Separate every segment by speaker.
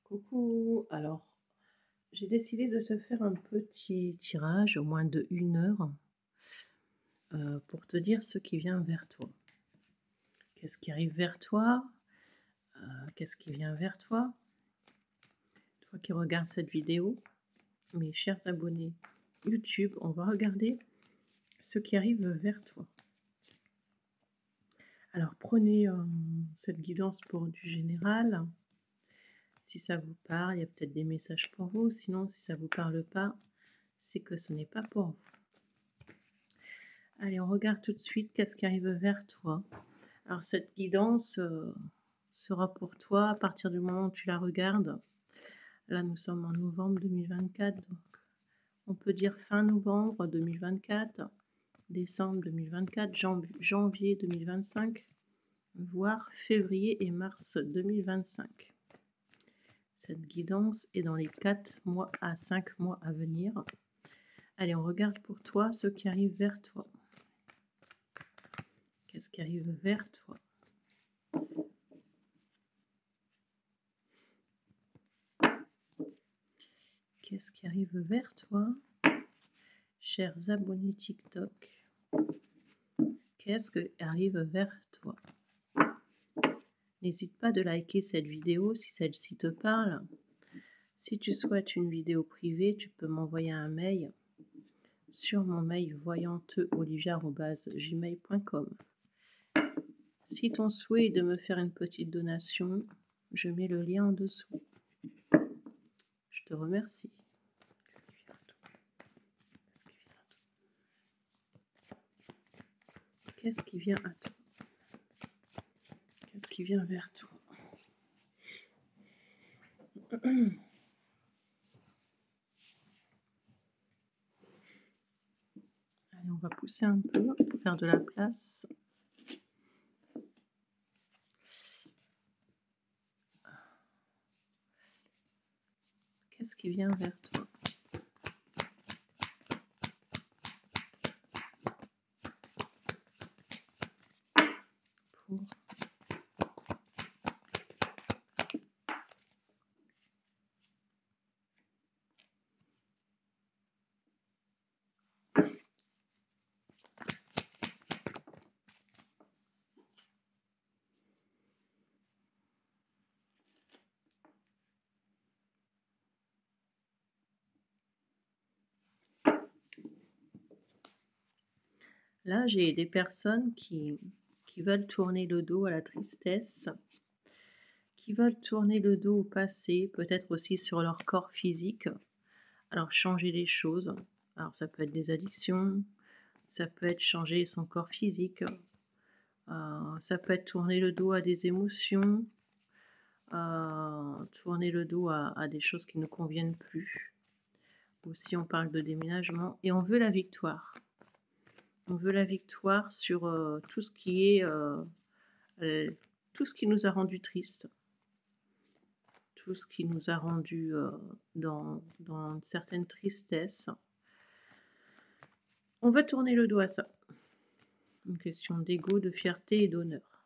Speaker 1: Coucou, alors j'ai décidé de te faire un petit tirage, au moins de 1 heure, pour te dire ce qui vient vers toi. Qu'est-ce qui arrive vers toi? Qu'est-ce qui vient vers toi? Toi qui regardes cette vidéo, mes chers abonnés YouTube, on va regarder ce qui arrive vers toi. Alors prenez cette guidance pour du général. Si ça vous parle, il y a peut-être des messages pour vous. Sinon, si ça ne vous parle pas, c'est que ce n'est pas pour vous. Allez, on regarde tout de suite qu'est-ce qui arrive vers toi. Alors cette guidance sera pour toi à partir du moment où tu la regardes. Là, nous sommes en novembre 2024, donc on peut dire fin novembre 2024, décembre 2024, janvier 2025, voire février et mars 2025. Cette guidance est dans les 4 mois à 5 mois à venir. Allez, on regarde pour toi ce qui arrive vers toi. Qu'est-ce qui arrive vers toi? Qu'est-ce qui arrive vers toi, chers abonnés TikTok? Qu'est-ce qui arrive vers toi? N'hésite pas de liker cette vidéo si celle-ci te parle. Si tu souhaites une vidéo privée, tu peux m'envoyer un mail sur mon mail voyanteolivia@gmail.com. Si ton souhait est de me faire une petite donation, je mets le lien en dessous. Je te remercie. Qu'est-ce qui vient à toi? Qu'est-ce qui vient vers toi? Allez, on va pousser un peu pour faire de la place. Qu'est-ce qui vient vers toi? Pour là, j'ai des personnes qui veulent tourner le dos à la tristesse, qui veulent tourner le dos au passé, peut-être aussi sur leur corps physique. Alors changer les choses. Alors ça peut être des addictions, ça peut être changer son corps physique, ça peut être tourner le dos à des émotions, tourner le dos à des choses qui ne conviennent plus. Aussi on parle de déménagement et on veut la victoire. On veut la victoire sur tout ce qui est tout ce qui nous a rendu tristes, tout ce qui nous a rendu dans une certaine tristesse. On va tourner le dos à ça. Une question d'ego, de fierté et d'honneur.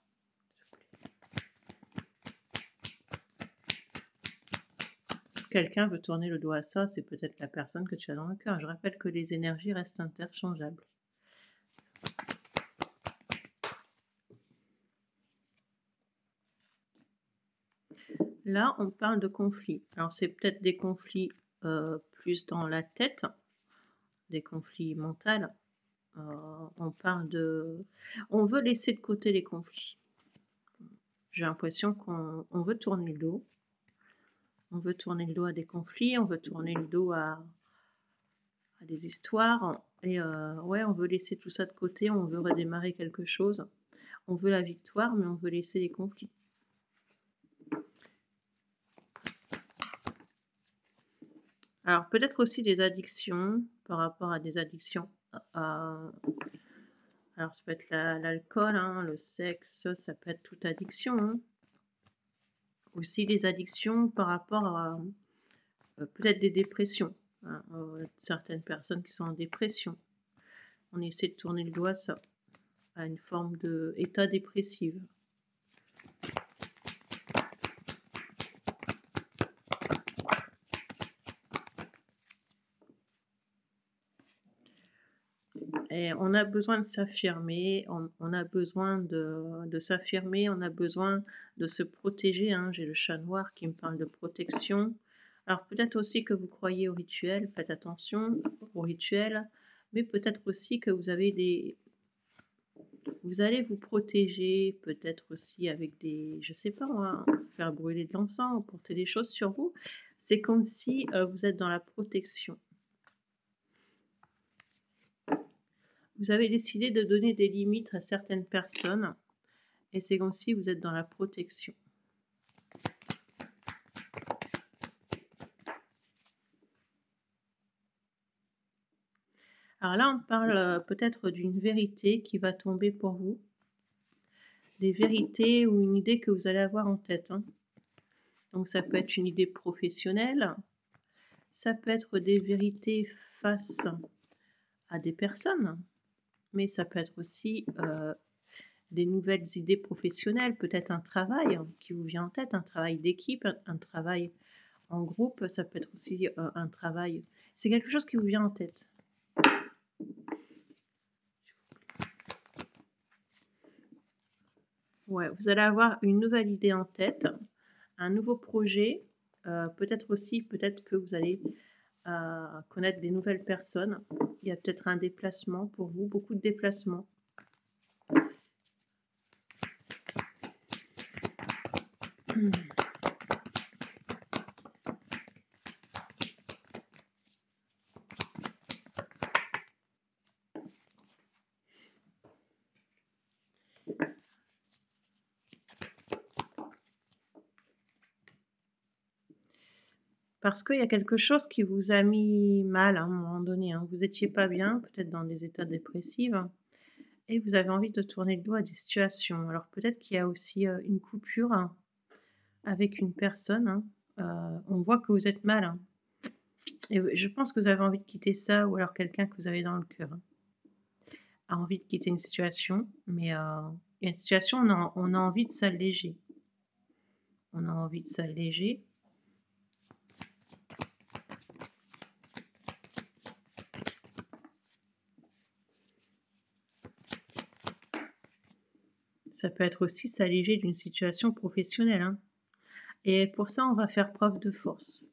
Speaker 1: Quelqu'un veut tourner le dos à ça, c'est peut-être la personne que tu as dans le cœur. Je rappelle que les énergies restent interchangeables. Là, on parle de conflits. Alors, c'est peut-être des conflits plus dans la tête, des conflits mentaux. On parle de... On veut laisser de côté les conflits. J'ai l'impression qu'on veut tourner le dos. On veut tourner le dos à des conflits, on veut tourner le dos à des histoires. Et ouais, on veut laisser tout ça de côté, on veut redémarrer quelque chose. On veut la victoire, mais on veut laisser les conflits. Alors, peut-être aussi des addictions, par rapport à des addictions. Alors, ça peut être l'alcool, hein, le sexe, ça peut être toute addiction. Hein. Aussi les addictions par rapport à peut-être des dépressions. Hein, certaines personnes qui sont en dépression. On essaie de tourner le doigt à ça, à une forme d'état dépressif. Et on a besoin de s'affirmer, on a besoin de s'affirmer, on a besoin de se protéger, hein. J'ai le chat noir qui me parle de protection. Alors peut-être aussi que vous croyez aux rituels, faites attention aux rituels, mais peut-être aussi que vous allez vous protéger, peut-être aussi avec des, je sais pas moi, faire brûler de l'encens ou porter des choses sur vous. C'est comme si, vous êtes dans la protection. Vous avez décidé de donner des limites à certaines personnes et c'est comme si vous êtes dans la protection. Alors là, on parle, peut-être d'une vérité qui va tomber pour vous. Des vérités ou une idée que vous allez avoir en tête, hein. Donc ça peut être une idée professionnelle, ça peut être des vérités face à des personnes, mais ça peut être aussi, des nouvelles idées professionnelles, peut-être un travail qui vous vient en tête, un travail d'équipe, un travail en groupe, ça peut être aussi, un travail, c'est quelque chose qui vous vient en tête. Ouais, vous allez avoir une nouvelle idée en tête, un nouveau projet, peut-être aussi, peut-être que vous allez, connaître des nouvelles personnes. Il y a peut-être un déplacement pour vous, beaucoup de déplacements. Parce qu'il y a quelque chose qui vous a mis mal à un moment donné, hein. Vous étiez pas bien, peut-être dans des états dépressifs et vous avez envie de tourner le dos à des situations. Alors peut-être qu'il y a aussi, une coupure avec une personne, hein. On voit que vous êtes mal, hein, et je pense que vous avez envie de quitter ça ou alors quelqu'un que vous avez dans le cœur, hein, a envie de quitter une situation, mais il y a une situation, on a envie de s'alléger. On a envie de s'alléger. Ça peut être aussi s'alléger d'une situation professionnelle, hein, et pour ça, on va faire preuve de force.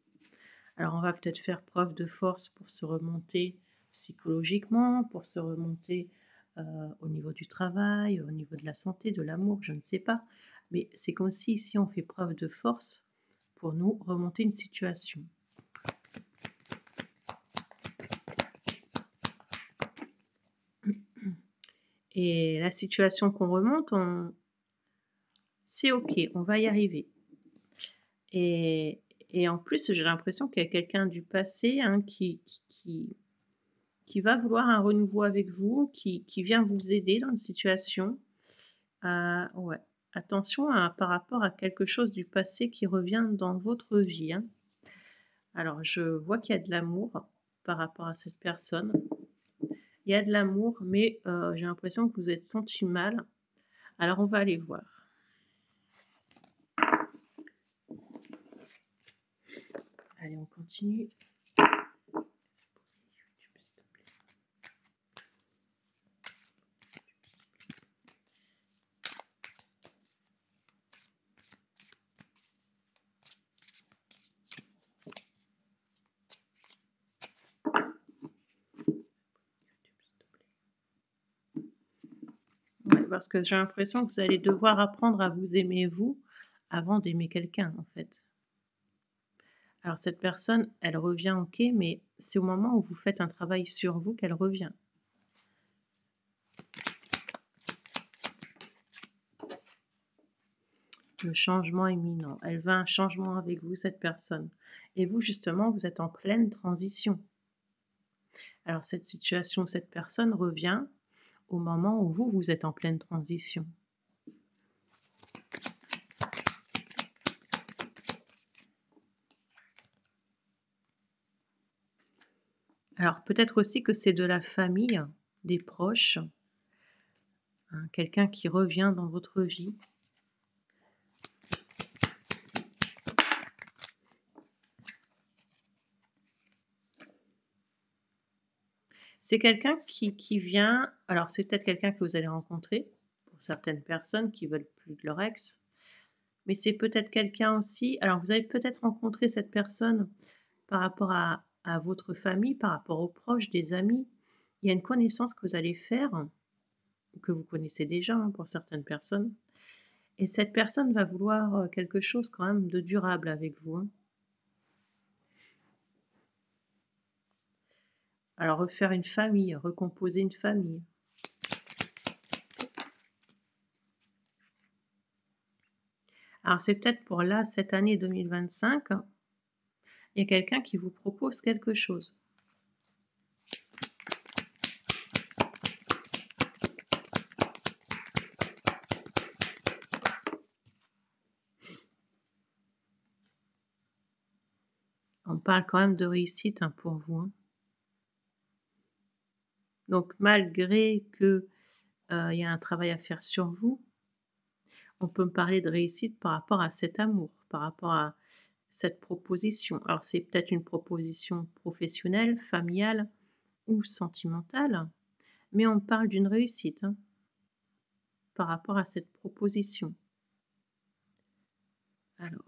Speaker 1: Alors on va peut-être faire preuve de force pour se remonter psychologiquement, pour se remonter, au niveau du travail, au niveau de la santé, de l'amour, je ne sais pas. Mais c'est comme si ici on fait preuve de force pour nous remonter une situation. Et la situation qu'on remonte, c'est OK, on va y arriver. Et et en plus, j'ai l'impression qu'il y a quelqu'un du passé, hein, qui va vouloir un renouveau avec vous, qui vient vous aider dans une situation. Ouais, attention par rapport à quelque chose du passé qui revient dans votre vie, hein. Alors je vois qu'il y a de l'amour par rapport à cette personne. Il y a de l'amour, mais j'ai l'impression que vous êtes senti mal. Alors on va aller voir. Allez, on continue. Ouais, parce que j'ai l'impression que vous allez devoir apprendre à vous aimer vous, avant d'aimer quelqu'un, en fait. Alors cette personne, elle revient, OK, mais c'est au moment où vous faites un travail sur vous qu'elle revient. Le changement imminent. Elle veut un changement avec vous, cette personne. Et vous, justement, vous êtes en pleine transition. Alors cette situation, cette personne revient au moment où vous, vous êtes en pleine transition. Alors peut-être aussi que c'est de la famille, des proches, hein, quelqu'un qui revient dans votre vie. C'est quelqu'un qui vient, alors c'est peut-être quelqu'un que vous allez rencontrer, pour certaines personnes qui veulent plus de leur ex, mais c'est peut-être quelqu'un aussi, alors vous allez peut-être rencontrer cette personne par rapport à votre famille, par rapport aux proches, des amis. Il y a une connaissance que vous allez faire, que vous connaissez déjà, hein, pour certaines personnes, et cette personne va vouloir, quelque chose quand même de durable avec vous, hein. Alors refaire une famille, recomposer une famille. Alors c'est peut-être pour là, cette année 2025, il y a quelqu'un qui vous propose quelque chose. On parle quand même de réussite, hein, pour vous, hein. Donc malgré que, il y a un travail à faire sur vous, on peut me parler de réussite par rapport à cet amour, par rapport à cette proposition. Alors c'est peut-être une proposition professionnelle, familiale ou sentimentale, mais on parle d'une réussite, hein, par rapport à cette proposition. Alors,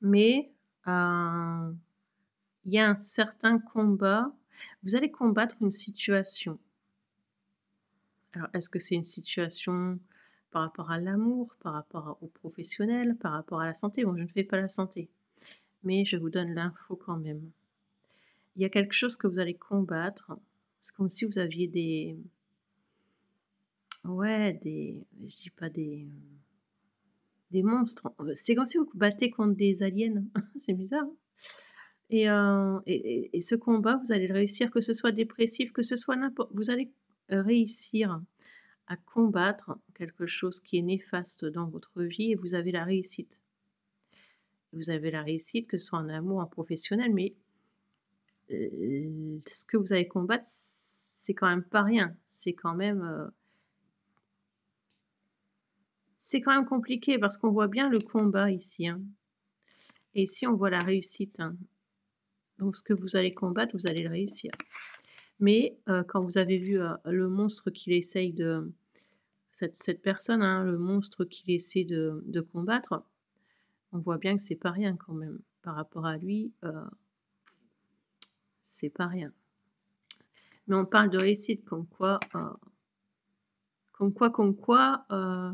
Speaker 1: mais il y a un certain combat. Vous allez combattre une situation. Alors, est-ce que c'est une situation par rapport à l'amour, par rapport au professionnel, par rapport à la santé? Bon, je ne fais pas la santé, mais je vous donne l'info quand même. Il y a quelque chose que vous allez combattre. C'est comme si vous aviez des, ouais, je dis pas des monstres. C'est comme si vous vous battez contre des aliens. C'est bizarre, hein? Et ce combat, vous allez le réussir, que ce soit dépressif, que ce soit n'importe, vous allez, réussir à combattre quelque chose qui est néfaste dans votre vie, et vous avez la réussite. Vous avez la réussite, que ce soit en amour, en professionnel, mais ce que vous allez combattre, c'est quand même pas rien. C'est quand même compliqué parce qu'on voit bien le combat ici, hein, et ici on voit la réussite, hein. Donc ce que vous allez combattre, vous allez le réussir. Mais quand vous avez vu, le monstre qu'il essaye de, cette personne, hein, le monstre qu'il essaie de combattre, on voit bien que c'est pas rien quand même. Par rapport à lui, c'est pas rien. Mais on parle de réussite, comme quoi,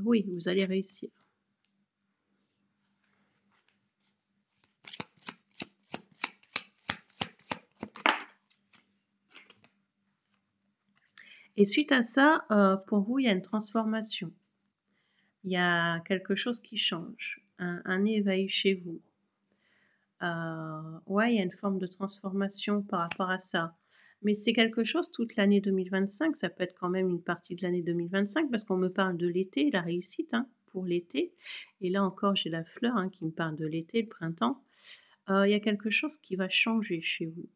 Speaker 1: oui, vous allez réussir. Et suite à ça, pour vous, il y a une transformation. Il y a quelque chose qui change, un éveil chez vous. Ouais, il y a une forme de transformation par rapport à ça. Mais c'est quelque chose toute l'année 2025, ça peut être quand même une partie de l'année 2025 parce qu'on me parle de l'été, la réussite, hein, pour l'été, et là encore j'ai la fleur, hein, qui me parle de l'été, le printemps. Il y a quelque chose qui va changer chez vous,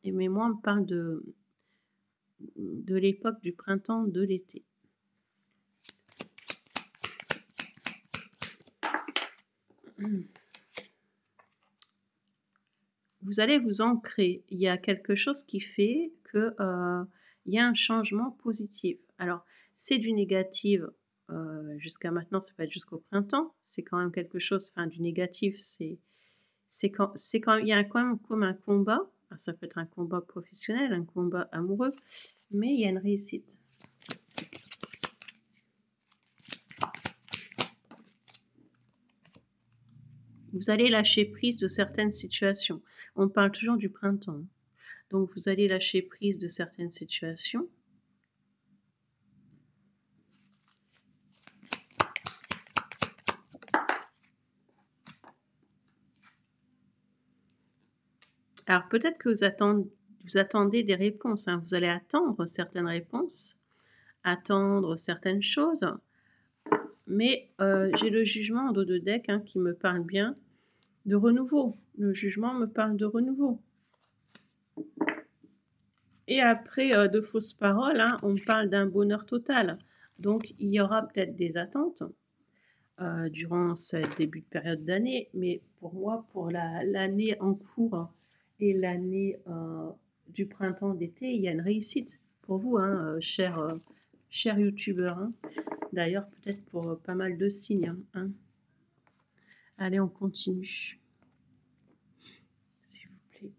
Speaker 1: et mais moi on me parle de l'époque du printemps, de l'été. Vous allez vous ancrer. Il y a quelque chose qui fait que, il y a un changement positif. Alors, c'est du négatif, jusqu'à maintenant, ça peut être jusqu'au printemps. C'est quand même quelque chose, enfin du négatif, c'est quand il y a quand même comme un combat. Alors ça peut être un combat professionnel, un combat amoureux, mais il y a une réussite. Vous allez lâcher prise de certaines situations. On parle toujours du printemps, donc vous allez lâcher prise de certaines situations. Alors peut-être que vous attendez des réponses, hein. Vous allez attendre certaines réponses, attendre certaines choses, mais j'ai le jugement en dos de deck, hein, qui me parle bien de renouveau. Le jugement me parle de renouveau. Et après, de fausses paroles, hein, on me parle d'un bonheur total. Donc il y aura peut-être des attentes, durant ce début de période d'année. Mais pour moi, pour l'année en cours et l'année du printemps-d'été, il y a une réussite pour vous, hein, cher youtubeur. Hein. D'ailleurs, peut-être pour pas mal de signes. Hein. Allez, on continue. S'il vous plaît.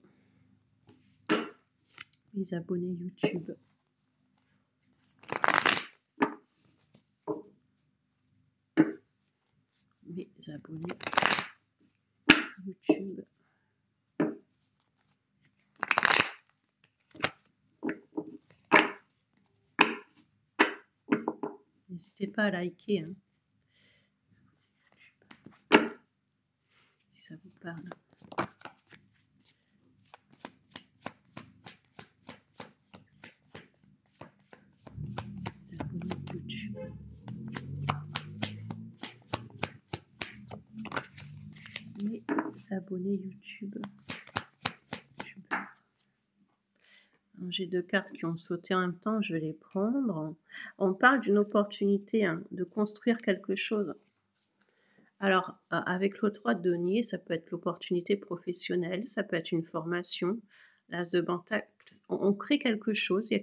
Speaker 1: Les abonnés YouTube. Mes abonnés YouTube. N'hésitez pas à liker hein, si ça vous parle. Les abonnés YouTube. Mes abonnés YouTube. J'ai deux cartes qui ont sauté en même temps, je vais les prendre. On parle d'une opportunité hein, de construire quelque chose. Alors, avec le 3 de denier, ça peut être l'opportunité professionnelle, ça peut être une formation. L'as de pentacle, on crée quelque chose. Il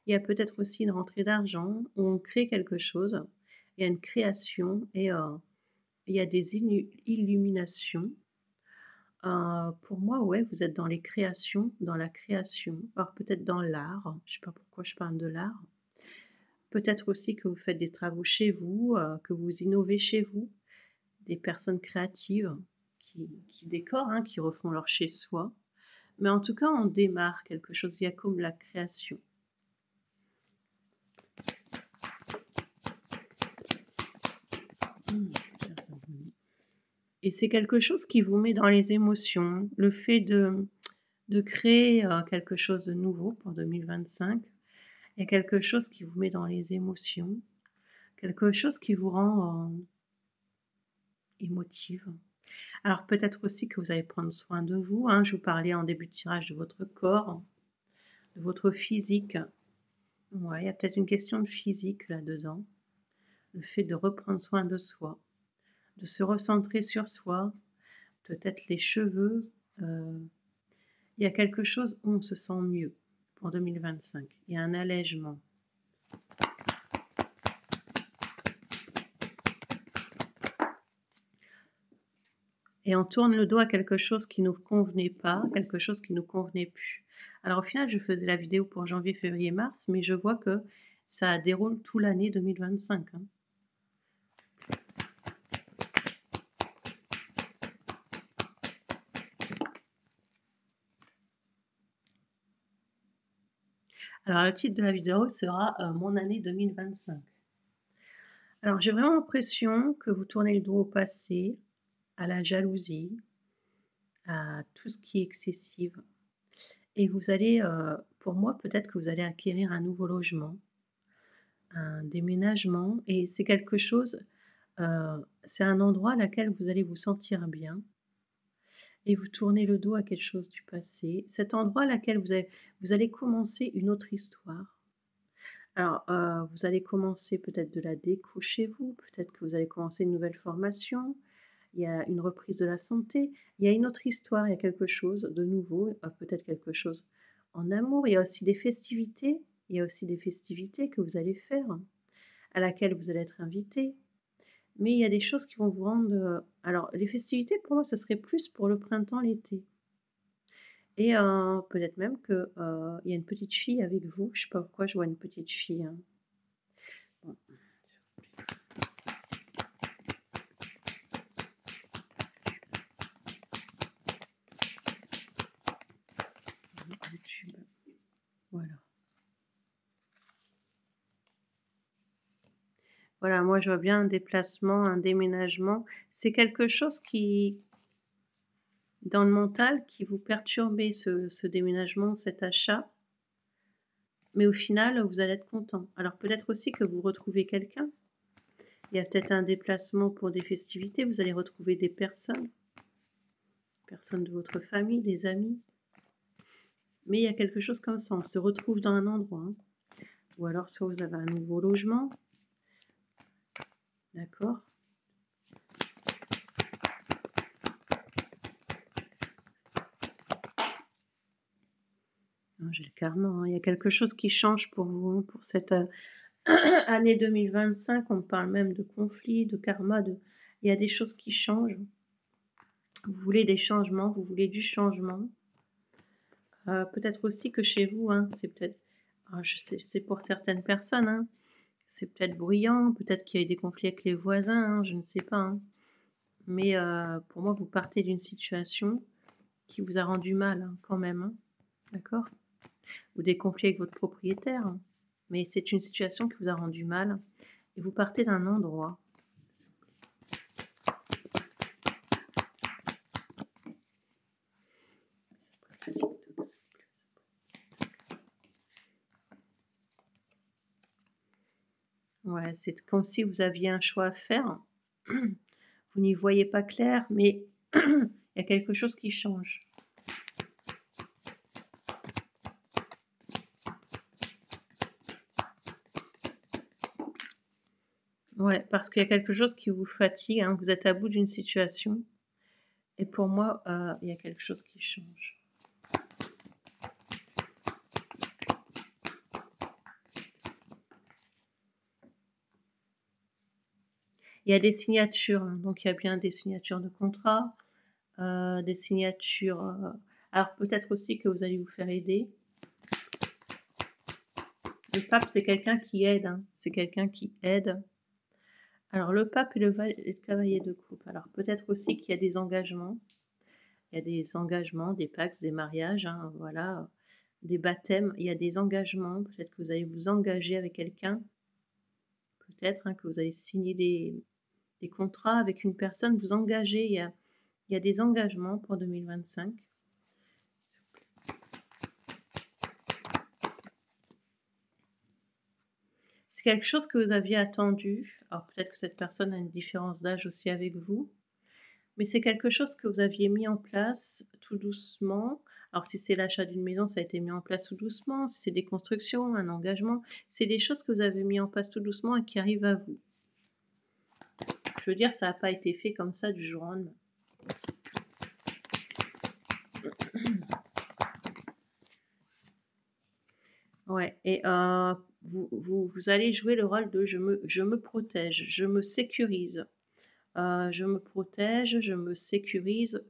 Speaker 1: y a peut-être aussi une rentrée d'argent, on crée quelque chose. Il y a une création et il y a des illuminations. Pour moi, ouais, vous êtes dans les créations, dans la création, alors peut-être dans l'art, je ne sais pas pourquoi je parle de l'art. Peut-être aussi que vous faites des travaux chez vous, que vous innovez chez vous, des personnes créatives qui décorent, hein, qui refont leur chez-soi. Mais en tout cas, on démarre quelque chose, il y a comme la création. Et c'est quelque chose qui vous met dans les émotions, le fait de créer quelque chose de nouveau pour 2025. Il y a quelque chose qui vous met dans les émotions, quelque chose qui vous rend émotive. Alors peut-être aussi que vous allez prendre soin de vous. Hein. Je vous parlais en début de tirage de votre corps, de votre physique. Ouais, il y a peut-être une question de physique là-dedans. Le fait de reprendre soin de soi, de se recentrer sur soi, peut-être les cheveux. Il y a quelque chose où on se sent mieux pour 2025. Il y a un allègement. Et on tourne le dos à quelque chose qui ne nous convenait pas, quelque chose qui ne nous convenait plus. Alors au final, je faisais la vidéo pour janvier, février, mars, mais je vois que ça déroule tout l'année 2025. Hein. Alors le titre de la vidéo sera Mon année 2025. Alors j'ai vraiment l'impression que vous tournez le dos au passé, à la jalousie, à tout ce qui est excessif. Et vous allez, pour moi, peut-être que vous allez acquérir un nouveau logement, un déménagement, et c'est quelque chose, c'est un endroit à laquelle vous allez vous sentir bien, et vous tournez le dos à quelque chose du passé. Cet endroit à laquelle vous allez commencer une autre histoire. Alors, vous allez commencer peut-être de la déco chez vous, peut-être que vous allez commencer une nouvelle formation, il y a une reprise de la santé, il y a une autre histoire, il y a quelque chose de nouveau, peut-être quelque chose en amour. Il y a aussi des festivités, il y a aussi des festivités que vous allez faire, à laquelle vous allez être invité. Mais il y a des choses qui vont vous rendre... alors, les festivités, pour moi, ça serait plus pour le printemps, l'été. Et peut-être même qu'il y a une petite fille avec vous. Je ne sais pas pourquoi je vois une petite fille. Hein. Bon. YouTube. Voilà. Voilà, moi je vois bien un déplacement, un déménagement. C'est quelque chose qui, dans le mental, qui vous perturbait ce déménagement, cet achat. Mais au final, vous allez être content. Alors peut-être aussi que vous retrouvez quelqu'un. Il y a peut-être un déplacement pour des festivités. Vous allez retrouver des personnes de votre famille, des amis. Mais il y a quelque chose comme ça. On se retrouve dans un endroit. Hein. Ou alors soit vous avez un nouveau logement. D'accord. j'ai le karma, hein. Il y a quelque chose qui change pour vous, hein, pour cette, année 2025. On parle même de conflit, de karma, de il y a des choses qui changent. Vous voulez des changements, vous voulez du changement. Peut-être aussi que chez vous, hein, c'est peut-être je sais c'est pour certaines personnes, hein, c'est peut-être bruyant, peut-être qu'il y a eu des conflits avec les voisins, hein, je ne sais pas, hein. Mais pour moi, vous partez d'une situation qui vous a rendu mal, hein, quand même, hein, d'accord? Ou des conflits avec votre propriétaire, hein. Mais c'est une situation qui vous a rendu mal et vous partez d'un endroit. Ouais, c'est comme si vous aviez un choix à faire. Vous n'y voyez pas clair, mais il y a quelque chose qui change. Ouais, parce qu'il y a quelque chose qui vous fatigue, hein, vous êtes à bout d'une situation et pour moi, il y a quelque chose qui change. Il y a des signatures, hein, donc il y a bien des signatures de contrat, des signatures, alors peut-être aussi que vous allez vous faire aider. Le pape, c'est quelqu'un qui aide, hein, c'est quelqu'un qui aide. Alors le pape et le cavalier de coupe. Alors peut-être aussi qu'il y a des engagements. Il y a des engagements, des pactes, des mariages, hein, voilà, des baptêmes. Il y a des engagements. Peut-être que vous allez vous engager avec quelqu'un. Peut-être, hein, que vous allez signer des contrats avec une personne, vous engager. Il y a des engagements pour 2025. C'est quelque chose que vous aviez attendu. Alors peut-être que cette personne a une différence d'âge aussi avec vous. Mais c'est quelque chose que vous aviez mis en place tout doucement. Alors si c'est l'achat d'une maison, ça a été mis en place tout doucement. Si c'est des constructions, un engagement, c'est des choses que vous avez mis en place tout doucement et qui arrivent à vous. Je veux dire, ça n'a pas été fait comme ça du jour au lendemain. Ouais, et vous allez jouer le rôle de je me protège, je me sécurise. Je me protège, je me sécurise.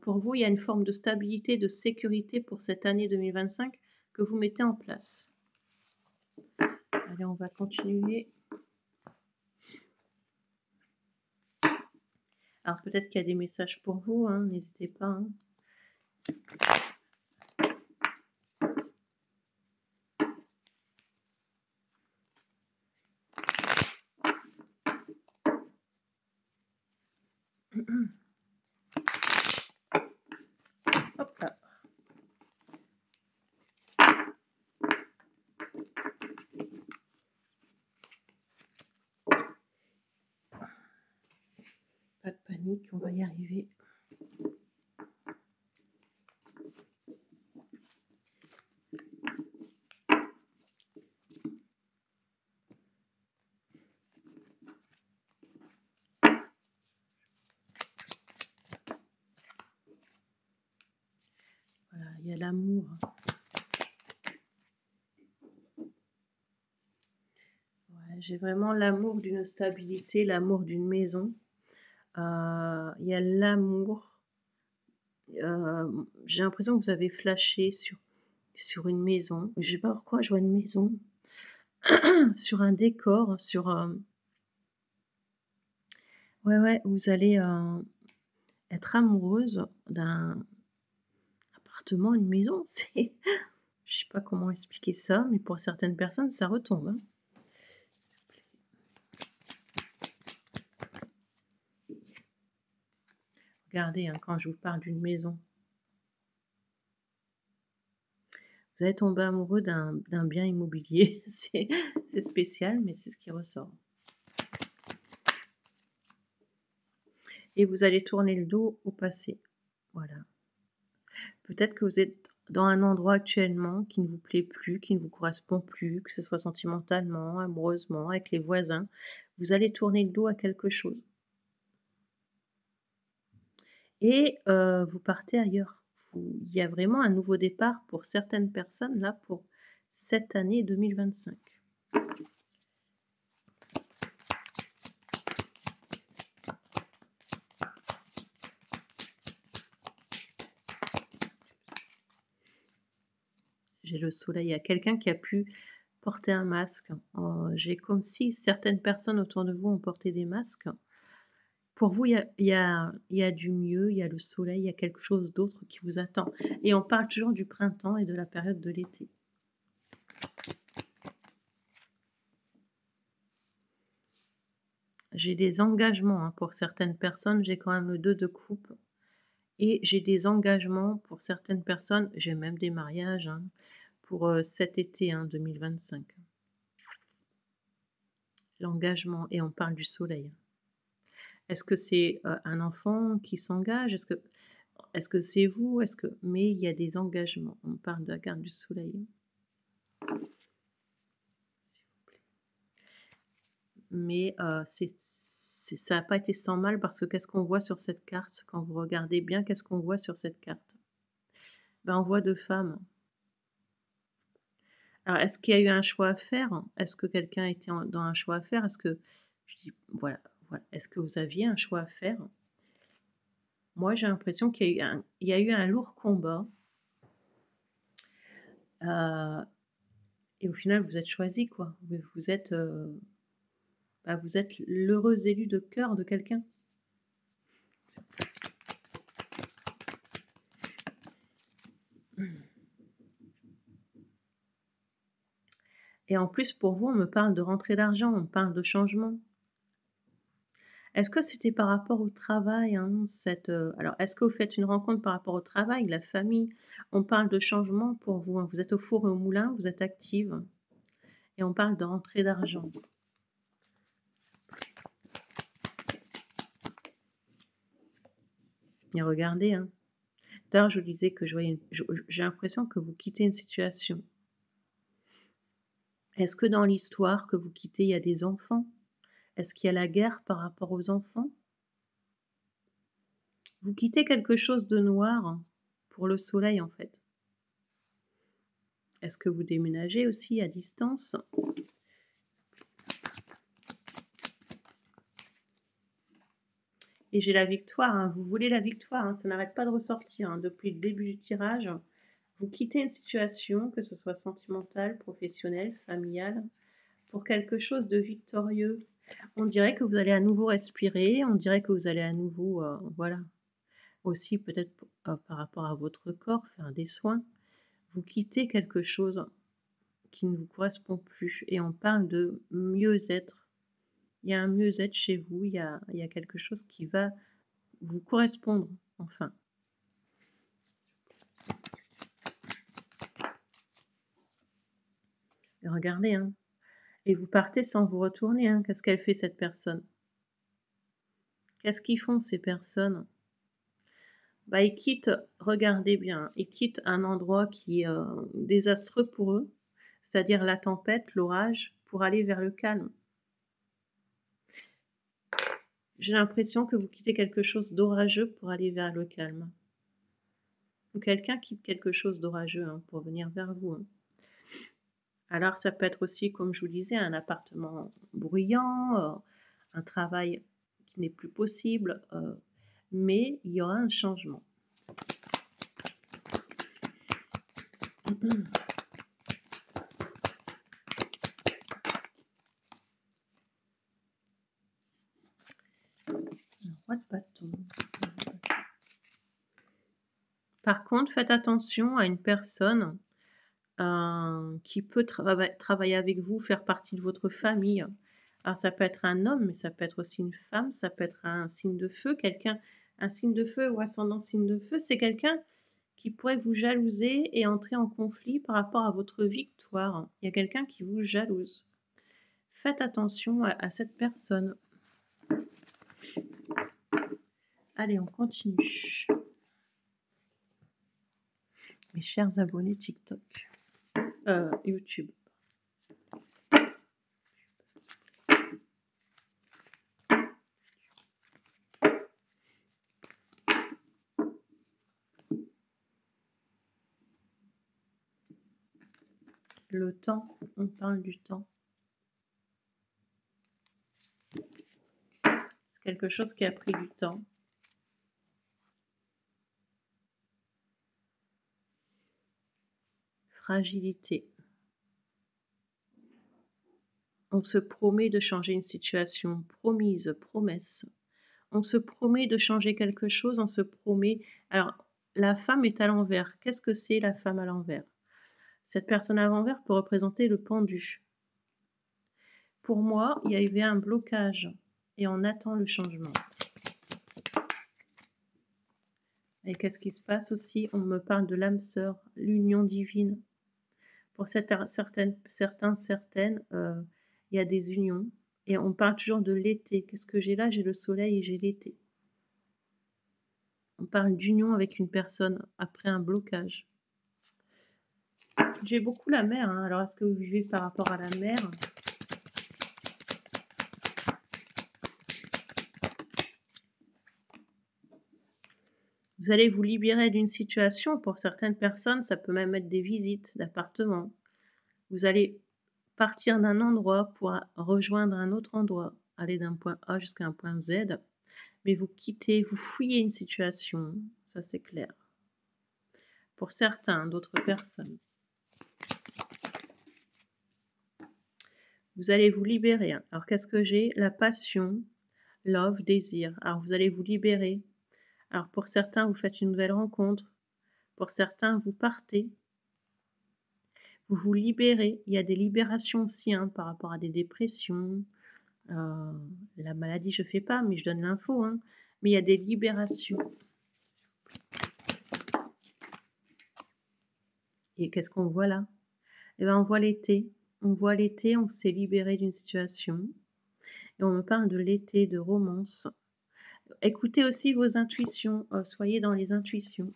Speaker 1: Pour vous, il y a une forme de stabilité, de sécurité pour cette année 2025 que vous mettez en place. Allez, on va continuer. Alors peut-être qu'il y a des messages pour vous, hein, n'hésitez pas, hein. Hop là. Pas de panique, on va y arriver. Voilà, il y a l'amour. Ouais, j'ai vraiment l'amour d'une stabilité, l'amour d'une maison. Il y a l'amour. J'ai l'impression que vous avez flashé sur une maison. Je sais pas pourquoi je vois une maison. Sur un décor, sur, ouais, ouais, vous allez, être amoureuse d'un appartement, une maison. C'est je sais pas comment expliquer ça, mais pour certaines personnes, ça retombe, hein. Regardez, hein, quand je vous parle d'une maison, vous allez tomber amoureux d'un bien immobilier. C'est spécial, mais c'est ce qui ressort. Et vous allez tourner le dos au passé. Voilà. Peut-être que vous êtes dans un endroit actuellement qui ne vous plaît plus, qui ne vous correspond plus, que ce soit sentimentalement, amoureusement, avec les voisins. Vous allez tourner le dos à quelque chose et vous partez ailleurs. il y a vraiment un nouveau départ pour certaines personnes là pour cette année 2025. J'ai le soleil. Il y a quelqu'un qui a pu porter un masque. J'ai comme si certaines personnes autour de vous ont porté des masques. Pour vous, il y a du mieux, il y a le soleil, il y a quelque chose d'autre qui vous attend. Et on parle toujours du printemps et de la période de l'été. J'ai des engagements, hein, pour certaines personnes, j'ai quand même le 2 de coupe et j'ai des engagements pour certaines personnes, j'ai même des mariages, hein, pour, cet été, hein, 2025. L'engagement et on parle du soleil. Est-ce que c'est, un enfant qui s'engage? Est-ce que c'est vous? Mais il y a des engagements. On parle de la carte du soleil. Mais, ça n'a pas été sans mal parce que qu'est-ce qu'on voit sur cette carte? Quand vous regardez bien, qu'est-ce qu'on voit sur cette carte? Ben, on voit 2 femmes. Alors est-ce qu'il y a eu un choix à faire? Est-ce que quelqu'un était dans un choix à faire? Est-ce que je dis voilà, voilà. Est-ce que vous aviez un choix à faire? Moi, j'ai l'impression qu'il y a eu un lourd combat, heu et au final, vous êtes choisi quoi. Vous êtes l'heureux élu de cœur de quelqu'un. Et en plus, pour vous, on me parle de rentrée d'argent, on me parle de changement. Est-ce que c'était par rapport au travail, hein, alors est-ce que vous faites une rencontre par rapport au travail, la famille? On parle de changement pour vous, hein, vous êtes au four et au moulin, vous êtes active et on parle de rentrée d'argent. Et regardez, hein, tout à l'heure je vous disais que je voyais j'ai l'impression que vous quittez une situation. Est-ce que dans l'histoire que vous quittez, il y a des enfants? Est-ce qu'il y a la guerre par rapport aux enfants? Vous quittez quelque chose de noir pour le soleil, en fait. Est-ce que vous déménagez aussi à distance? Et j'ai la victoire, hein, vous voulez la victoire, hein, ça n'arrête pas de ressortir, hein, depuis le début du tirage. Vous quittez une situation, que ce soit sentimentale, professionnelle, familiale, pour quelque chose de victorieux. On dirait que vous allez à nouveau respirer, on dirait que vous allez à nouveau, voilà, aussi peut-être par rapport à votre corps, faire des soins. Vous quittez quelque chose qui ne vous correspond plus et on parle de mieux-être. Il y a un mieux-être chez vous, il y a quelque chose qui va vous correspondre, enfin. Et regardez, hein, et vous partez sans vous retourner, hein. Qu'est-ce qu'elle fait cette personne? Qu'est-ce qu'ils font ces personnes? Bah, ils quittent, regardez bien, ils quittent un endroit qui est, désastreux pour eux, c'est-à-dire la tempête, l'orage, pour aller vers le calme. J'ai l'impression que vous quittez quelque chose d'orageux pour aller vers le calme. Ou quelqu'un quitte quelque chose d'orageux, hein, pour venir vers vous, hein. Alors ça peut être aussi, comme je vous disais, un appartement bruyant, un travail qui n'est plus possible, mais il y aura un changement. Le roi de bâton. Par contre, faites attention à une personne, qui peut travailler avec vous, faire partie de votre famille. Alors ça peut être un homme, mais ça peut être aussi une femme, ça peut être un signe de feu, un signe de feu ou ascendant signe de feu, c'est quelqu'un qui pourrait vous jalouser et entrer en conflit par rapport à votre victoire. Il y a quelqu'un qui vous jalouse. Faites attention à cette personne. Allez, on continue. Mes chers abonnés TikTok, YouTube. Le temps, on parle du temps. C'est quelque chose qui a pris du temps. Fragilité. On se promet de changer une situation, promise, promesse. On se promet de changer quelque chose, on se promet. Alors, la femme est à l'envers. Qu'est-ce que c'est la femme à l'envers? Cette personne à l'envers peut représenter le pendu. Pour moi, il y avait un blocage et on attend le changement. Et qu'est-ce qui se passe aussi? On me parle de l'âme sœur, l'union divine. Pour certains, il y a des unions. Et on parle toujours de l'été. Qu'est-ce que j'ai là? J'ai le soleil et j'ai l'été. On parle d'union avec une personne après un blocage. J'ai beaucoup la mer. Hein. Alors, est-ce que vous vivez par rapport à la mer? Vous allez vous libérer d'une situation. Pour certaines personnes, ça peut même être des visites d'appartements. Vous allez partir d'un endroit pour rejoindre un autre endroit, aller d'un point A jusqu'à un point Z, mais vous quittez, vous fouillez une situation, ça c'est clair. Pour certains, d'autres personnes. Vous allez vous libérer. Alors qu'est-ce que j'ai? La passion, love, désir. Alors vous allez vous libérer. Alors pour certains, vous faites une nouvelle rencontre. Pour certains, vous partez. Vous vous libérez. Il y a des libérations aussi hein, par rapport à des dépressions. La maladie, je ne fais pas, mais je donne l'info. Hein. Mais il y a des libérations. Et qu'est-ce qu'on voit là? Eh bien, on voit l'été. On voit l'été, on s'est libéré d'une situation. Et on me parle de l'été, de romance. Écoutez aussi vos intuitions. Soyez dans les intuitions.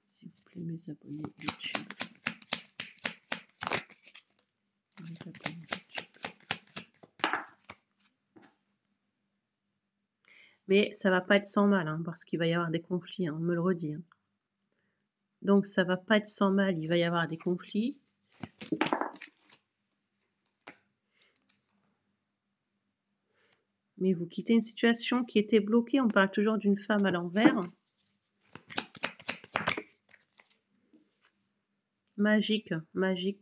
Speaker 1: S'il vous plaît, mes abonnés YouTube. Mes abonnés YouTube. Mais ça va pas être sans mal, hein, parce qu'il va y avoir des conflits, hein, on me le redit. Hein. Donc ça va pas être sans mal, il va y avoir des conflits. Mais vous quittez une situation qui était bloquée, on parle toujours d'une femme à l'envers. Magique,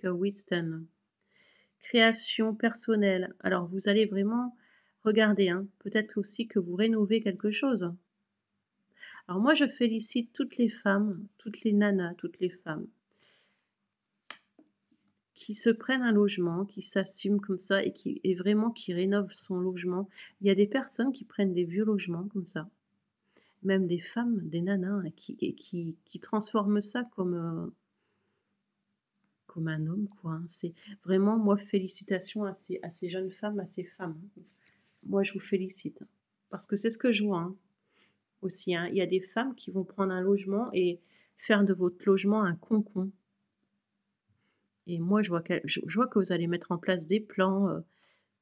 Speaker 1: Winston. Création personnelle. Alors vous allez vraiment regarder, hein, peut-être aussi que vous rénovez quelque chose. Alors moi je félicite toutes les femmes, toutes les nanas, toutes les femmes qui se prennent un logement, qui s'assument comme ça et vraiment qui rénovent son logement. Il y a des personnes qui prennent des vieux logements comme ça, même des femmes, des nanas, hein, qui transforment ça comme un homme, quoi. Hein. C'est vraiment, moi, félicitations à ces jeunes femmes, à ces femmes. Hein. Moi, je vous félicite. Hein, parce que c'est ce que je vois hein, aussi. Hein. Il y a des femmes qui vont prendre un logement et faire de votre logement un concon. Et moi, je vois que vous allez mettre en place des plans.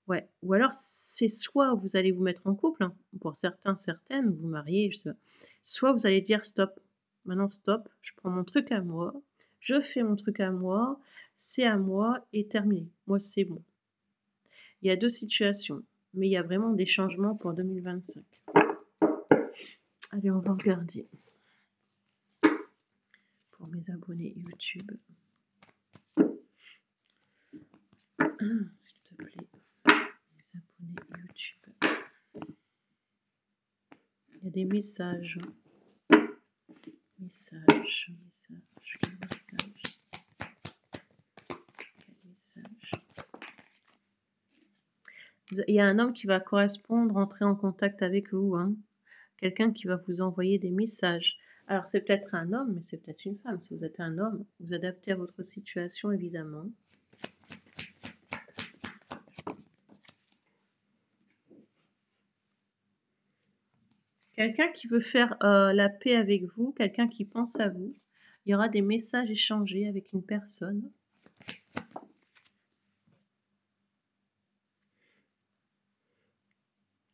Speaker 1: Ouais. Ou alors, c'est soit vous allez vous mettre en couple, hein, pour certains, certaines, vous mariez, soit vous allez dire stop. Maintenant, stop, je prends mon truc à moi, je fais mon truc à moi, c'est à moi et terminé. Moi, c'est bon. Il y a deux situations, mais il y a vraiment des changements pour 2025. Allez, on va regarder. Pour mes abonnés YouTube. S'il te plaît. Les abonnés YouTube. Il y a des messages. Message. Il y a un homme qui va correspondre, entrer en contact avec vous. Hein. Quelqu'un qui va vous envoyer des messages. Alors, c'est peut-être un homme, mais c'est peut-être une femme. Si vous êtes un homme, vous adaptez à votre situation, évidemment. Quelqu'un qui veut faire la paix avec vous, quelqu'un qui pense à vous. Il y aura des messages échangés avec une personne.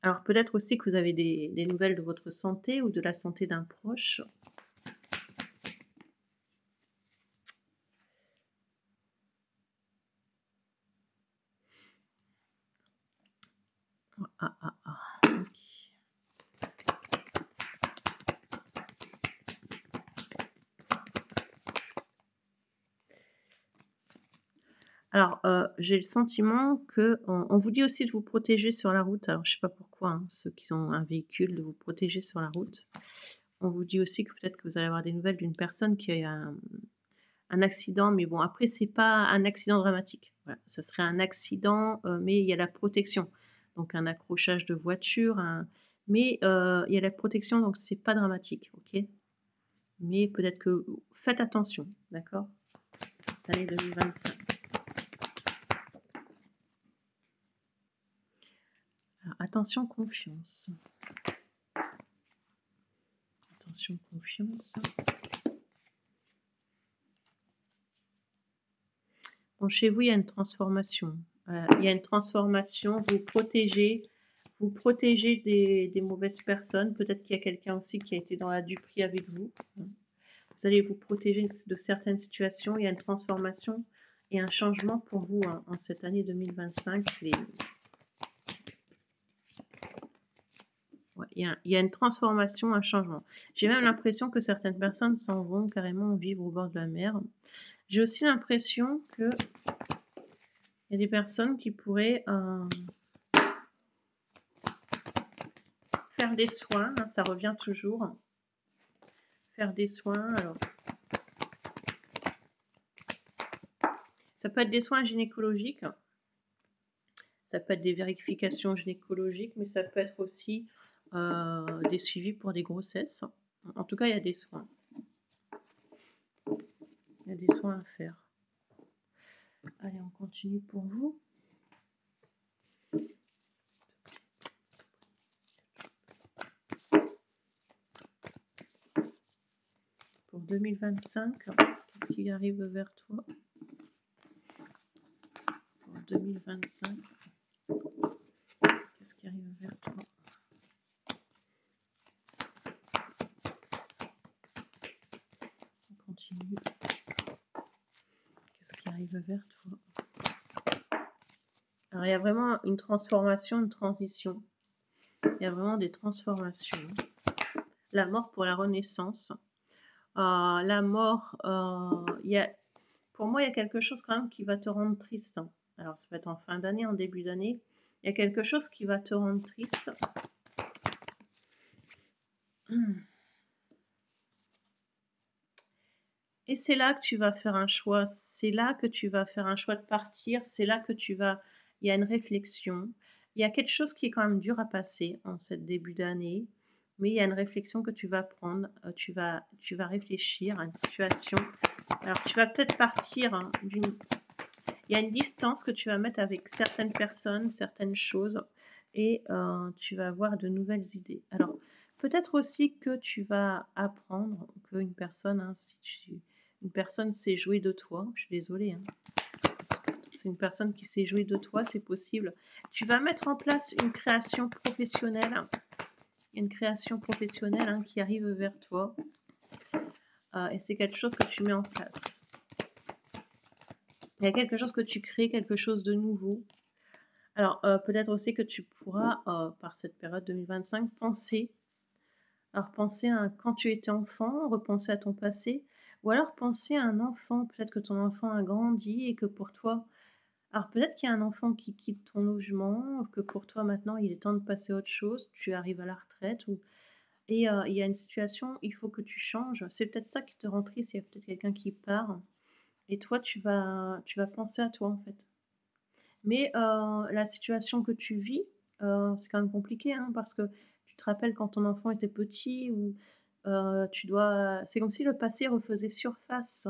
Speaker 1: Alors peut-être aussi que vous avez des nouvelles de votre santé ou de la santé d'un proche. Alors, j'ai le sentiment que on vous dit aussi de vous protéger sur la route. Alors je sais pas pourquoi, hein, ceux qui ont un véhicule, de vous protéger sur la route. On vous dit aussi que peut-être que vous allez avoir des nouvelles d'une personne qui a eu un accident, mais bon après c'est pas un accident dramatique. Voilà, ça serait un accident, mais il y a la protection. Donc un accrochage de voiture, mais il y a la protection donc c'est pas dramatique, OK? Mais peut-être que faites attention, d'accord? Cette année 2025. Alors attention confiance. Attention confiance. Bon, chez vous, il y a une transformation. Il y a une transformation, vous protégez des mauvaises personnes. Peut-être qu'il y a quelqu'un aussi qui a été dans la duperie avec vous. Vous allez vous protéger de certaines situations. Il y a une transformation et un changement pour vous en cette année 2025. Ouais, il y a une transformation, un changement. J'ai même l'impression que certaines personnes s'en vont carrément vivre au bord de la mer. J'ai aussi l'impression que il y a des personnes qui pourraient faire des soins, hein, ça revient toujours. Faire des soins, alors. Ça peut être des soins gynécologiques, ça peut être des vérifications gynécologiques, mais ça peut être aussi des suivis pour des grossesses. En tout cas, il y a des soins. Il y a des soins à faire. Allez, on continue pour vous. Pour 2025, qu'est-ce qui arrive vers toi? Pour 2025, qu'est-ce qui arrive vers toi? On continue. Qu'est-ce qui arrive vers toi? Alors, il y a vraiment une transformation, une transition. Il y a vraiment des transformations. La mort pour la renaissance. La mort, pour moi, il y a quelque chose quand même qui va te rendre triste. Alors, ça peut être en fin d'année, en début d'année. Il y a quelque chose qui va te rendre triste. Et c'est là que tu vas faire un choix. C'est là que tu vas faire un choix de partir. C'est là que il y a une réflexion. Il y a quelque chose qui est quand même dur à passer en cette début d'année. Mais il y a une réflexion que tu vas prendre. Tu vas réfléchir à une situation. Alors, tu vas peut-être partir il y a une distance que tu vas mettre avec certaines personnes, certaines choses, et tu vas avoir de nouvelles idées. Alors, peut-être aussi que tu vas apprendre qu'une personne, une personne s'est jouée de toi. Je suis désolée. C'est une personne qui s'est jouée de toi, c'est possible. Tu vas mettre en place une création professionnelle. Une création professionnelle qui arrive vers toi. Et c'est quelque chose que tu mets en place. Il y a quelque chose que tu crées, quelque chose de nouveau. Alors, peut-être aussi que tu pourras, par cette période 2025, penser à quand tu étais enfant, repenser à ton passé, ou alors penser à un enfant. Peut-être que ton enfant a grandi et que pour toi, alors peut-être qu'il y a un enfant qui quitte ton logement, que pour toi maintenant il est temps de passer à autre chose, tu arrives à la retraite, et il y a une situation, il faut que tu changes. C'est peut-être ça qui te rend triste, il y a peut-être quelqu'un qui part, et toi tu vas penser à toi en fait. Mais la situation que tu vis, c'est quand même compliqué, parce que tu te rappelles quand ton enfant était petit ou c'est comme si le passé refaisait surface.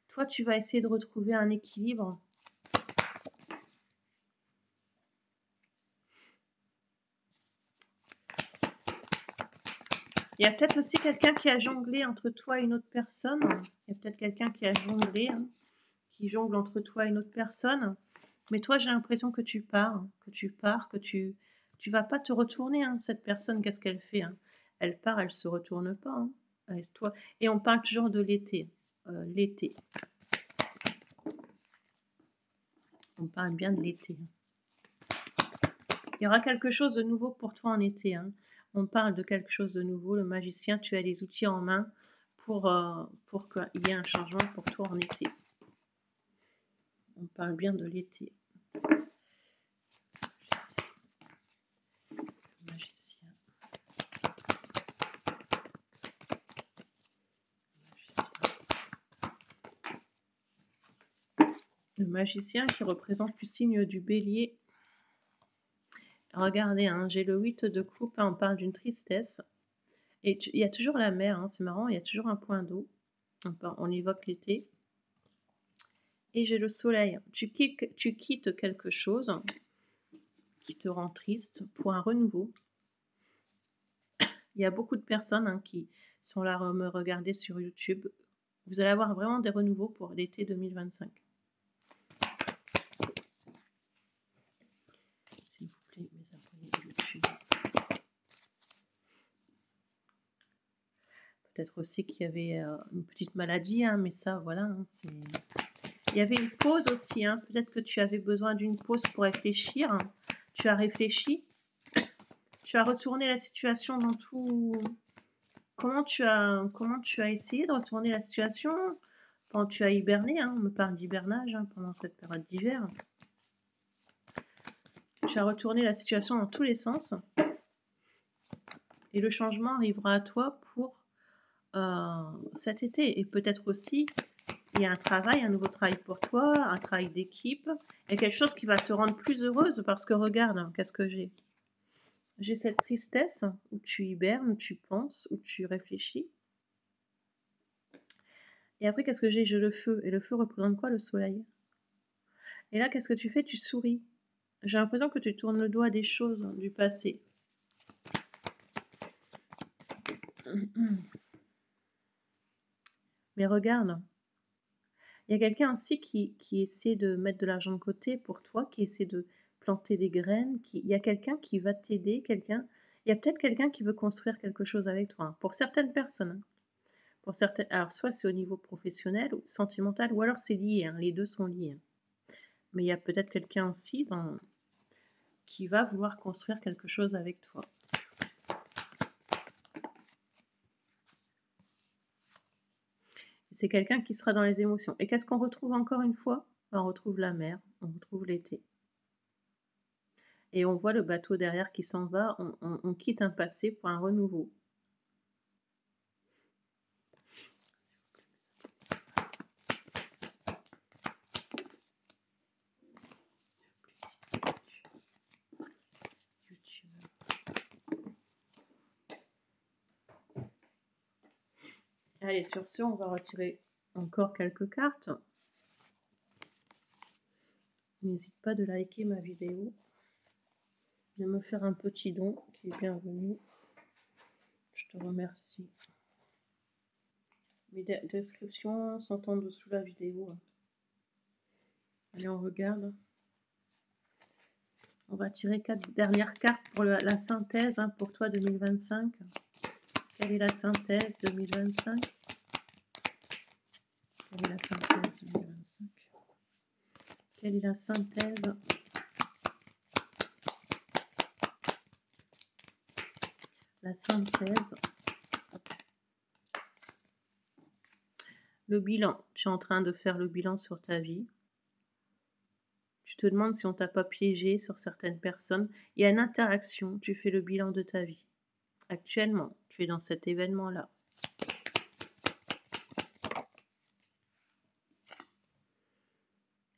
Speaker 1: Toi, tu vas essayer de retrouver un équilibre. Il y a peut-être aussi quelqu'un qui a jonglé entre toi et une autre personne. Il y a peut-être quelqu'un qui a jonglé, qui jongle entre toi et une autre personne. Mais toi, j'ai l'impression que tu pars, que tu vas pas te retourner. Cette personne, qu'est-ce qu'elle fait? Elle part, elle se retourne pas. Toi. Et on parle toujours de l'été. L'été. On parle bien de l'été. Il y aura quelque chose de nouveau pour toi en été. On parle de quelque chose de nouveau. Le magicien, tu as les outils en main pour qu'il y ait un changement pour toi en été. On parle bien de l'été. Magicien. Le magicien qui représente le signe du bélier. Regardez, hein, j'ai le 8 de coupe, hein, on parle d'une tristesse. Et il y a toujours la mer, hein, c'est marrant, il y a toujours un point d'eau. On évoque l'été. Et j'ai le soleil. Tu quittes quelque chose qui te rend triste pour un renouveau. Il y a beaucoup de personnes, hein, qui sont là à me regarder sur YouTube. Vous allez avoir vraiment des renouveaux pour l'été 2025. S'il vous plaît, mes abonnés YouTube. Peut-être aussi qu'il y avait une petite maladie, hein, mais ça, voilà, hein, c'est... Il y avait une pause aussi, hein. Peut-être que tu avais besoin d'une pause pour réfléchir. Tu as réfléchi. Tu as retourné la situation dans tout... Comment tu as essayé de retourner la situation quand tu as hiberné, hein. On me parle d'hibernage, hein, pendant cette période d'hiver. Tu as retourné la situation dans tous les sens. Et le changement arrivera à toi pour cet été. Et peut-être aussi... Il y a un travail, un nouveau travail pour toi, un travail d'équipe, et quelque chose qui va te rendre plus heureuse parce que regarde, hein, qu'est-ce que j'ai? J'ai cette tristesse où tu hibernes, où tu penses, où tu réfléchis. Et après, qu'est-ce que j'ai? J'ai le feu. Et le feu représente quoi? Le soleil. Et là, qu'est-ce que tu fais? Tu souris. J'ai l'impression que tu tournes le doigt à des choses du passé. Mais regarde. Il y a quelqu'un aussi qui essaie de mettre de l'argent de côté pour toi, qui essaie de planter des graines. Il y a quelqu'un qui va t'aider, il y a peut-être quelqu'un qui veut construire quelque chose avec toi, hein, pour certaines personnes. Hein. Pour certaines, alors, soit c'est au niveau professionnel ou sentimental, ou alors c'est lié, hein, les deux sont liés. Hein. Mais il y a peut-être quelqu'un aussi qui va vouloir construire quelque chose avec toi. C'est quelqu'un qui sera dans les émotions. Et qu'est-ce qu'on retrouve encore une fois? On retrouve la mer, on retrouve l'été. Et on voit le bateau derrière qui s'en va, on quitte un passé pour un renouveau. Allez, sur ce, on va retirer encore quelques cartes. N'hésite pas de liker ma vidéo, de me faire un petit don qui est bienvenu. Je te remercie. Mes descriptions sont en dessous de la vidéo. Allez, on regarde. On va tirer 4 dernières cartes pour la synthèse, hein, pour toi 2025. Quelle est la synthèse 2025? Quelle est la synthèse 2025? Quelle est la synthèse? La synthèse. Le bilan. Tu es en train de faire le bilan sur ta vie. Tu te demandes si on t'a pas piégé sur certaines personnes. Il y a une interaction. Tu fais le bilan de ta vie. Actuellement, tu es dans cet événement-là.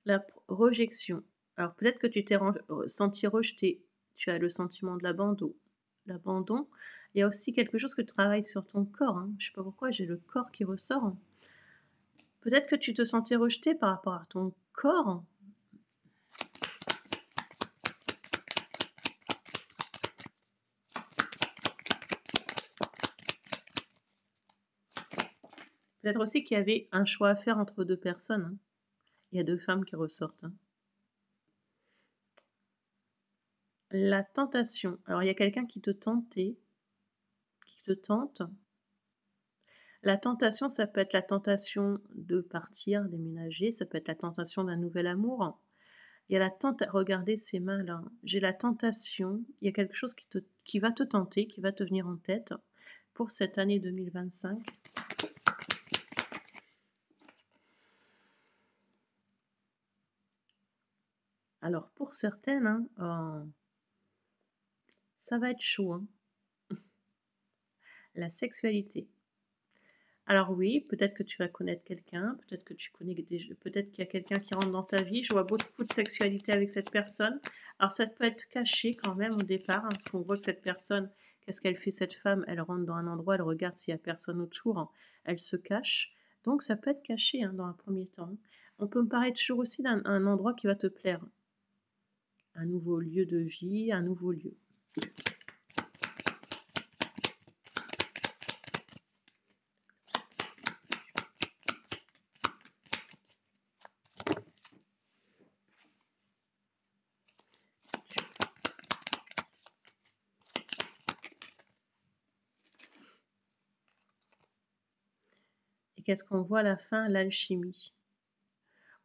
Speaker 1: La rejection. Alors peut-être que tu t'es senti rejeté. Tu as le sentiment de l'abandon. L'abandon. Il y a aussi quelque chose que tu travailles sur ton corps. Hein. Je ne sais pas pourquoi, j'ai le corps qui ressort. Hein. Peut-être que tu te sentais rejeté par rapport à ton corps. Peut-être aussi qu'il y avait un choix à faire entre deux personnes. Hein. Il y a deux femmes qui ressortent. Hein. La tentation. Alors, il y a quelqu'un qui te tentait, qui te tente. La tentation, ça peut être la tentation de partir, déménager. Ça peut être la tentation d'un nouvel amour. Il y a la tentation. Regardez ces mains-là. J'ai la tentation. Il y a quelque chose qui va te tenter, qui va te venir en tête pour cette année 2025. Alors pour certaines, hein, ça va être chaud, hein. La sexualité. Alors oui, peut-être que tu vas connaître quelqu'un, peut-être que tu connais des peut-être qu'il y a quelqu'un qui rentre dans ta vie. Je vois beaucoup de sexualité avec cette personne. Alors ça peut être caché quand même au départ, hein, parce qu'on voit que cette personne, qu'est-ce qu'elle fait cette femme? Elle rentre dans un endroit, elle regarde s'il y a personne autour, hein, elle se cache. Donc ça peut être caché, hein, dans un premier temps. On peut me parler toujours aussi d'un endroit qui va te plaire. Un nouveau lieu de vie, un nouveau lieu. Et qu'est-ce qu'on voit à la fin? L'alchimie.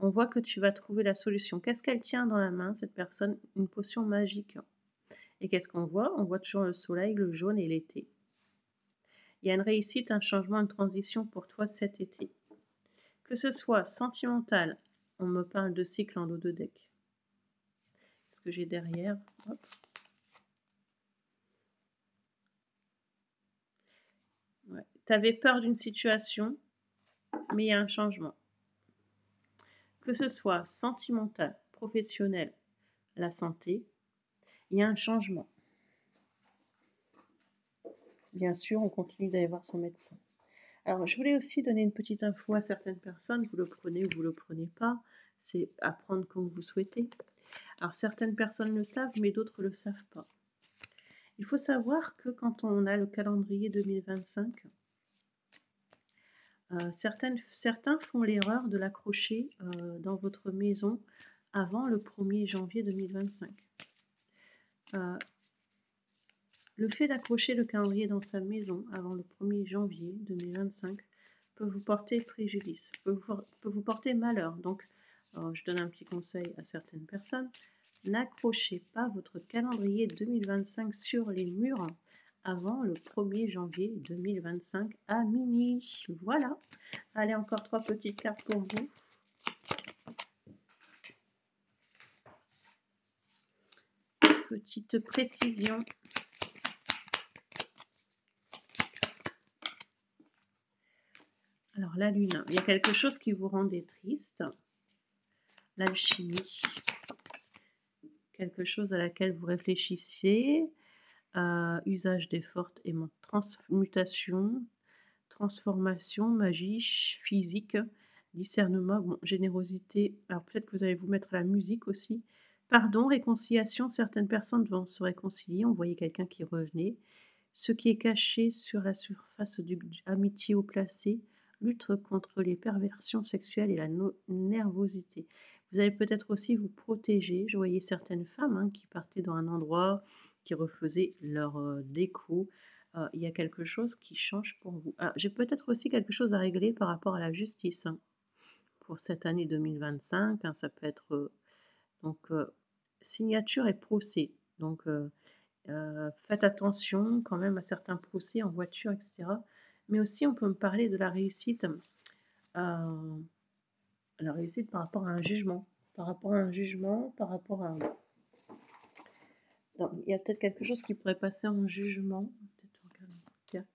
Speaker 1: On voit que tu vas trouver la solution. Qu'est-ce qu'elle tient dans la main, cette personne? Une potion magique. Et qu'est-ce qu'on voit? On voit toujours le soleil, le jaune et l'été. Il y a une réussite, un changement, une transition pour toi cet été. Que ce soit sentimental, on me parle de cycle en dos de deck. Ce que j'ai derrière, hop. Ouais. Tu avais peur d'une situation, mais il y a un changement. Que ce soit sentimental, professionnel, la santé, il y a un changement. Bien sûr, on continue d'aller voir son médecin. Alors, je voulais aussi donner une petite info à certaines personnes, vous le prenez ou vous le prenez pas, c'est à prendre comme vous souhaitez. Alors, certaines personnes le savent, mais d'autres ne le savent pas. Il faut savoir que quand on a le calendrier 2025, certains font l'erreur de l'accrocher dans votre maison avant le 1er janvier 2025. Le fait d'accrocher le calendrier dans sa maison avant le 1er janvier 2025 peut vous porter préjudice, peut vous porter malheur. Donc, je donne un petit conseil à certaines personnes. N'accrochez pas votre calendrier 2025 sur les murs avant le 1er janvier 2025 à minuit. Voilà. Allez, encore 3 petites cartes pour vous. Petite précision. Alors, la lune, il y a quelque chose qui vous rendait triste. L'alchimie, quelque chose à laquelle vous réfléchissez. Usage des fortes et transmutation, transformation, magie, physique, discernement, bon, générosité. Alors peut-être que vous allez vous mettre à la musique aussi. Pardon, réconciliation, certaines personnes vont se réconcilier. On voyait quelqu'un qui revenait. Ce qui est caché sur la surface du amitié haut placé, lutte contre les perversions sexuelles et la nervosité. Vous allez peut-être aussi vous protéger. Je voyais certaines femmes, hein, qui partaient dans un endroit, qui refaisaient leur déco. Il y a quelque chose qui change pour vous. J'ai peut-être aussi quelque chose à régler par rapport à la justice, hein, pour cette année 2025. Hein, ça peut être donc signature et procès. Donc faites attention quand même à certains procès en voiture, etc. Mais aussi, on peut me parler de la réussite par rapport à un jugement. Par rapport à un jugement, par rapport à... Non, il y a peut-être quelque chose qui pourrait passer en jugement. Peut-être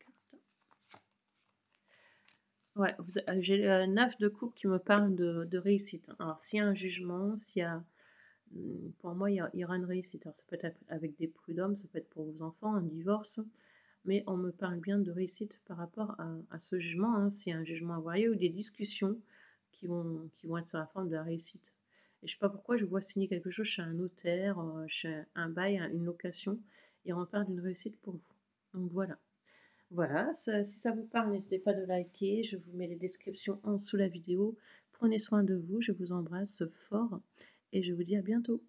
Speaker 1: ouais, j'ai le 9 de coupe qui me parle de réussite. Alors, s'il y a un jugement, s'il y a... Pour moi, il y aura une réussite. Alors, ça peut être avec des prud'hommes, ça peut être pour vos enfants, un divorce. Mais on me parle bien de réussite par rapport à ce jugement, hein, s'il y a un jugement à avoir ou des discussions qui vont être sur la forme de la réussite. Et je ne sais pas pourquoi je vois signer quelque chose chez un notaire, chez un bail, une location, et on parle d'une réussite pour vous. Donc voilà. Voilà, si ça vous parle, n'hésitez pas de liker, je vous mets les descriptions en dessous la vidéo. Prenez soin de vous, je vous embrasse fort et je vous dis à bientôt.